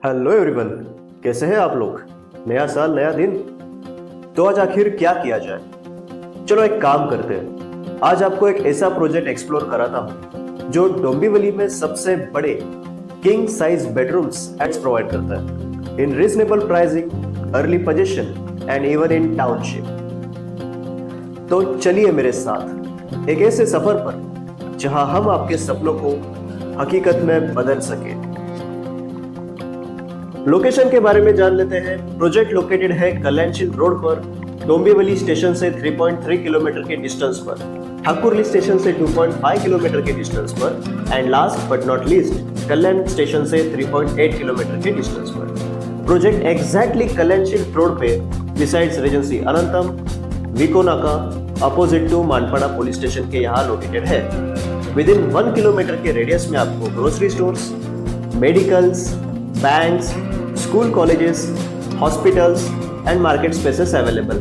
Hello everyone, कैसे हैं आप लोग। नया साल नया दिन, तो आज आखिर क्या किया जाए। चलो एक काम करते हैं, आज आपको एक ऐसा प्रोजेक्ट एक्सप्लोर कराता हूँ जो डोंबिवली में सबसे बड़े किंग साइज बेडरूम्स प्रोवाइड करता है in reasonable pricing, early position and even in township. तो चलिए मेरे साथ एक ऐसे सफर पर जहां हम आपके सपनों को हकीकत में बदल सके। लोकेशन के बारे में जान लेते हैं। प्रोजेक्ट लोकेटेड है कल्याणशील रोड पर, डोंबिवली स्टेशन से 3.3 किलोमीटर के डिस्टेंस पर, ठाकुरली स्टेशन से 2.5 किलोमीटर के डिस्टेंस पर and last but not least Kalyan station से 3.8 किलोमीटर के डिस्टेंस पर। प्रोजेक्ट एग्जैक्टली कल्याणशील रोड पे बिसाइड्स रेजेंसी अनंतम, विको नाका, opposite to Manpada police station के यहाँ लोकेटेड है। विद इन 1 किलोमीटर के रेडियस में आपको grocery stores, medicals, banks, school colleges, hospitals and market spaces available.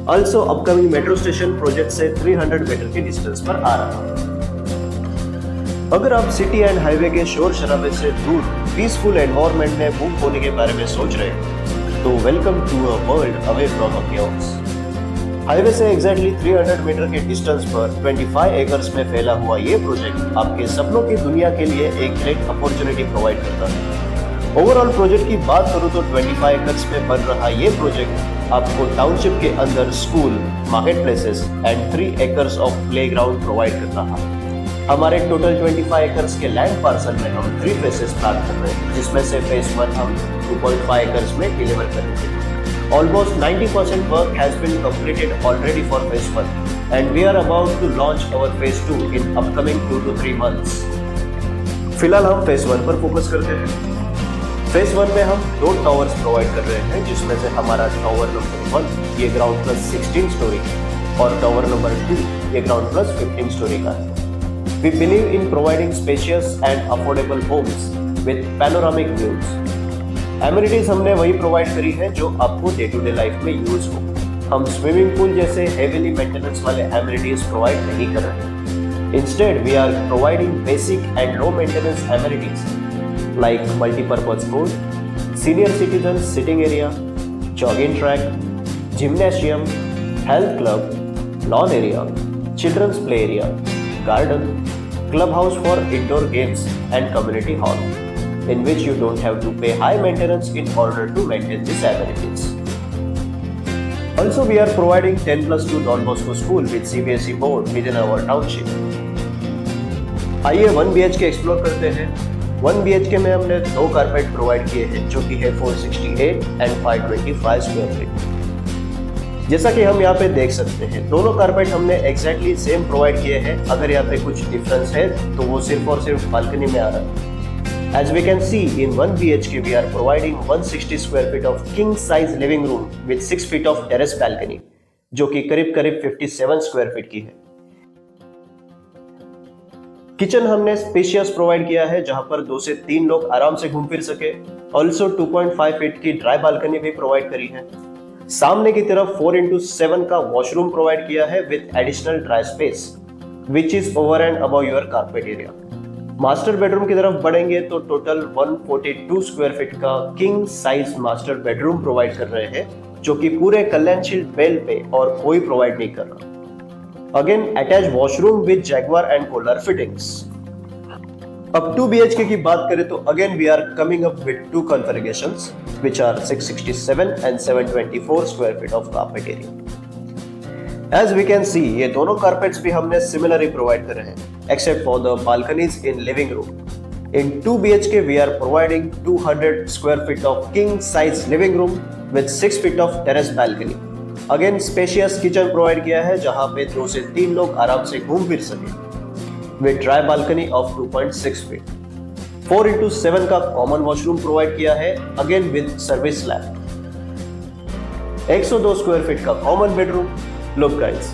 Also upcoming metro station project से 300 मीटर के डिस्टेंस पर आ रहा है। अगर आप सिटी एंड हाईवे के शोर शराबे से दूर पीसफुल एनवायरनमेंट में मूव होने के बारे में सोच रहे हैं तो welcome to a world away from the chaos। Highway से एग्जैक्टली 300 मीटर के डिस्टेंस पर 25 एकर्स में फैला हुआ ये प्रोजेक्ट आपके सपनों की दुनिया के लिए एक ग्रेट अपॉर्चुनिटी प्रोवाइड करता है। ओवरऑल प्रोजेक्ट की बात करूं तो 25 एकर्स में बन रहा ये प्रोजेक्ट आपको टाउनशिप के अंदर school, market places and 3 acres of playground provide कर रहा है। हमारे टोटल 25 एकर्स के लैंड पार्सल में हम 3 फेसेस प्लान कर रहे हैं, जिसमें से फेज 1 हम 2.5 एकर्स में डिलीवर करेंगे। Almost 90% work has been completed already for phase 1 and we are about to launch our phase 2 in upcoming 2 to 3 months। फिलहाल हम फेज 1 पर फोकस करते हैं। फेज 1 में हम 2 टावर्स प्रोवाइड कर रहे हैं, जिसमें से हमारा टावर नंबर 1 ये ग्राउंड प्लस 16 स्टोरी और टावर नंबर 2 ये ग्राउंड प्लस 15 स्टोरी का है। We believe in providing spacious and affordable homes with panoramic views. Amenities हमने वही प्रोवाइड करी है जो आपको डे टू डे लाइफ में यूज हो। हम स्विमिंग पूल जैसे हेवीली मेंटेनेंस वाले एमिनिटीज प्रोवाइड नहीं कर रहे। Instead we are providing basic and low maintenance amenities like multi-purpose court, senior citizens sitting area, jogging track, gymnasium, health club, lawn area, children's play area, garden, clubhouse for indoor games and community hall, in which you don't have to pay high maintenance in order to maintain these amenities. Also, we are providing 10+2 Don Bosco school with CBSE board within our township. आइए 1 BHK explore करते हैं। 1 BHK में हमने 2 carpet provide किए हैं, जो कि है 468 एंड 525 स्क्वायर फीट। जैसा कि हम यहाँ पे देख सकते हैं, दोनों कारपेट हमने एग्जैक्टली सेम प्रोवाइड किए हैं। अगर यहाँ पे कुछ डिफरेंस है तो वो सिर्फ और सिर्फ बालकनी में आ रहा है। As we can see in 1 BHK we are providing 160 square feet of king size living room with 6 feet of terrace balcony, जो कि करीब 57 स्क्वायर फीट की है। किचन हमने स्पेशियस प्रोवाइड किया है, जहां पर 2 से 3 लोग आराम से घूम फिर सके। ऑल्सो 2.5 फीट की ड्राई बालकनी भी प्रोवाइड करी है। सामने की तरफ 4x7 का वॉशरूम प्रोवाइड किया है with additional dry space which is over and above your carpet area. Master bedroom की तरफ बढ़ेंगे तो टोटल 142 स्क्वायर फीट का king size master bedroom provide कर रहे हैं, जो कि पूरे कल्याणशील बेल्ट पे और कोई प्रोवाइड नहीं कर रहा। Again, attached washroom with Jaguar and Kohler fittings. अब 2 BHK की बात करें तो again we are coming up with 2 configurations which are 667 and 724 square feet of carpet area. As we can see, ये दोनों carpets भी हमने similarly provide कर रहे हैं, except for the balconies in living room. In 2 BHK we are providing 200 square feet of king size living room with 6 feet of terrace balcony. Again spacious kitchen provide किया है, जहां पे 2 से 3 लोग आराम से घूम फिर सके with dry balcony of 2.6 feet. 4x7 का कॉमन वॉशरूम प्रोवाइड किया है, again with service lab. 102 square feet का कॉमन बेडरूम। लुक गाइस,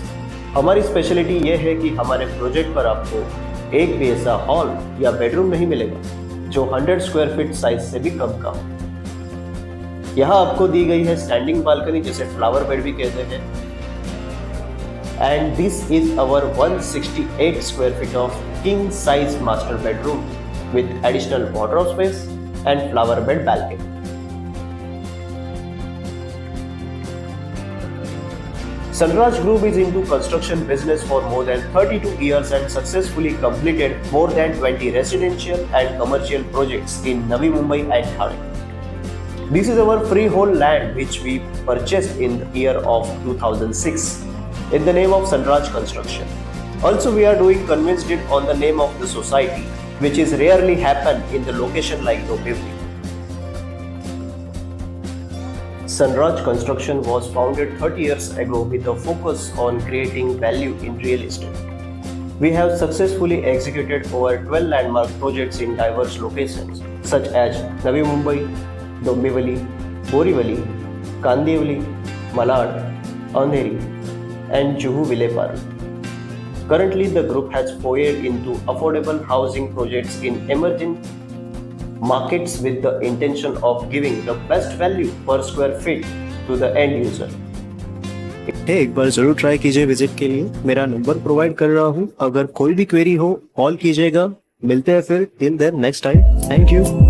हमारी स्पेशलिटी ये है कि हमारे प्रोजेक्ट पर आपको एक भी ऐसा हॉल या बेडरूम नहीं मिलेगा जो 100 स्क्वायर फीट साइज से भी कम का हो। यहाँ आपको दी गई है स्टैंडिंग बालकनी, जिसे फ्लावर बेड भी कहते हैं। And this is our 168 square feet of king size master bedroom with additional wardrobe space, and flower bed balcony. Sunraj Group is into construction business for more than 32 years and successfully completed more than 20 residential and commercial projects in Navi Mumbai and Thane. This is our freehold land which we purchased in the year of 2006 in the name of Sunraj Construction. Also, we are doing conveyance deed on the name of the society, which is rarely happen in the location like Dombivli. Sunraj Construction was founded 30 years ago with a focus on creating value in real estate. We have successfully executed over 12 landmark projects in diverse locations such as Navi Mumbai, Dombivli, Borivali, Kandivali, Malad, Andheri, and Juhu Vileparu. Currently, the group has forayed into affordable housing projects in emerging markets with the intention of giving the best value per square feet to the end user. एक बार जरूर try कीजिए visit के लिए। मेरा number provide कर रहा हूँ, अगर कोई भी क्वेरी हो कॉल कीजिएगा। मिलते हैं फिर, till then next time, thank you.